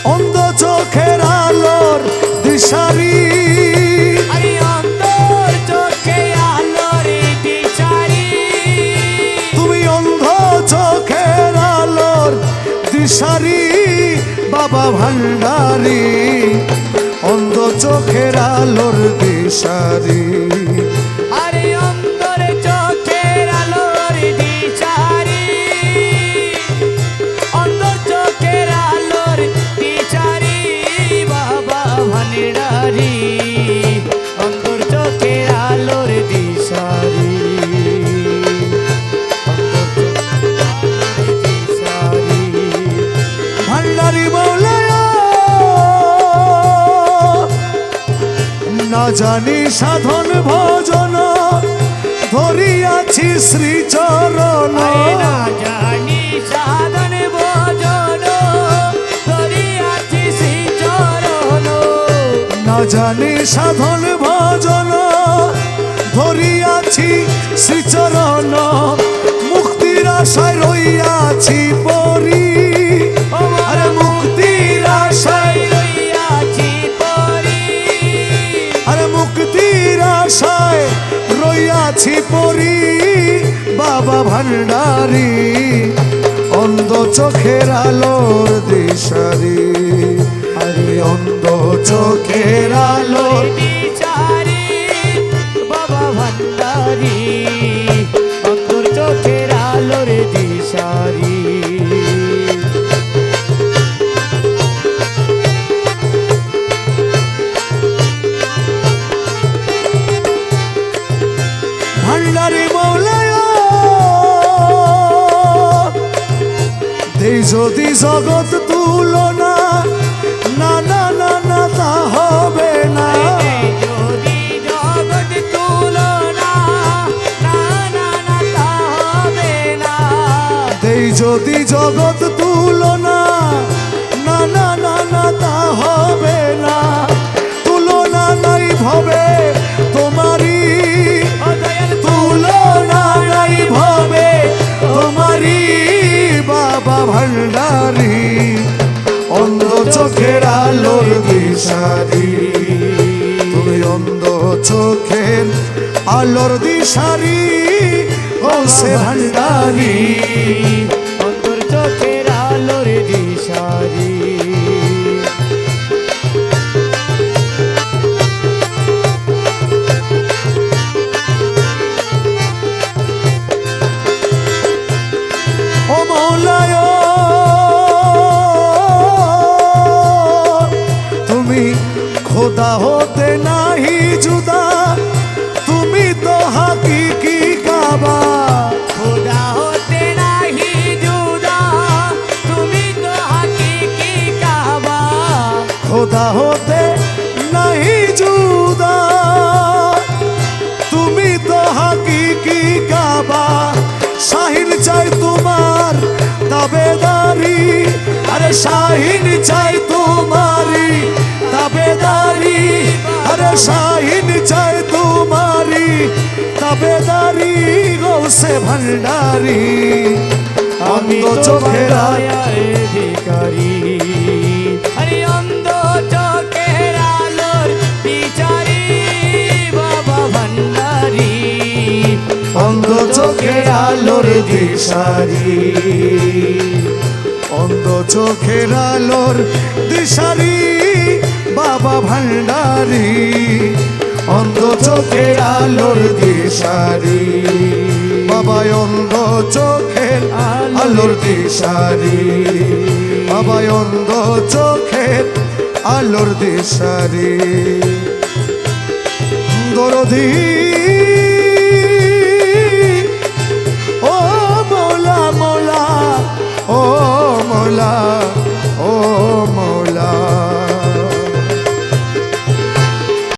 অন্ধ চোখের আলোর দিশারি তুমি অন্ধ চোখের আলোর দিশারি বাবা ভান্ডারি অন্ধ চোখের আলোর দিশারি না জানি সাধন ভজন ধরিয়াছি শ্রীচরণ না জানি সাধন ভজন ধরিয়াছি শ্রীচরণ না জানি সাধন ভজন ধরিয়াছি শ্রীচরণ মুক্তির আশায় রইয়াছি পরি আরে মুক্তির আশায় রইয়াছি পরি আরে মুক্তির আশায় রইয়াছি পরি বাবা ভান্ডারি অন্ধ চোখের আলোর দিশারি আরে অন্ধ চোখের আলোর দিশারি বাবা ভান্ডারি অন্তর চোখের আলোর দিশারি ভান্ডারি মৌলায় দেই যদি জগৎ তুলনা না না না না তা হবে না যদি জগৎ তুলনা না না না তা হবে না দেই যদি জগৎ তুলনা না না না না তা হবে না তুলনা নাই ভবে তোমারি তুলনা নাই ভবে তোমারি বাবা ভান্ডারি অন্ধ চোখের আলোর দিশারি তুমি অন্ধ চোখের আলোর দিশারি গৌসে ভান্ডারি অন্তর চোখের আলোর দিশারি ও মৌলায় তুমি খোদা হতে নাহি জুদা তুমি তো হাকিকি কাবা খোদা হতে নাহি জুদা তুমি তো হাকিকি কাবা খোদা হতে নাহি জুদা তুমি তো হাকিকি কাবা শাহিন চাই তোমার তাবেদারি আরে শাহিন চাই তোমারি তাবেদারি আরে শাহিন চাই তোমারি তাবেদারি গৌসে ভান্ডারি আমি অন্ধ তো চোখের দয়ার ভিখারি আরে অন্ধ চোখের আলোর বিচারি বাবা ভান্ডারি অন্ধ চোখের আলোর দিশারি অন্ধ চোখের আলোর দিশারি বাবা ভান্ডারি অন্ধ চোখের আলোর দিশারি বাবা অন্ধ চোখের আলোর দিশারি বাবা অন্ধ চোখের আলোর দিশারি দরদি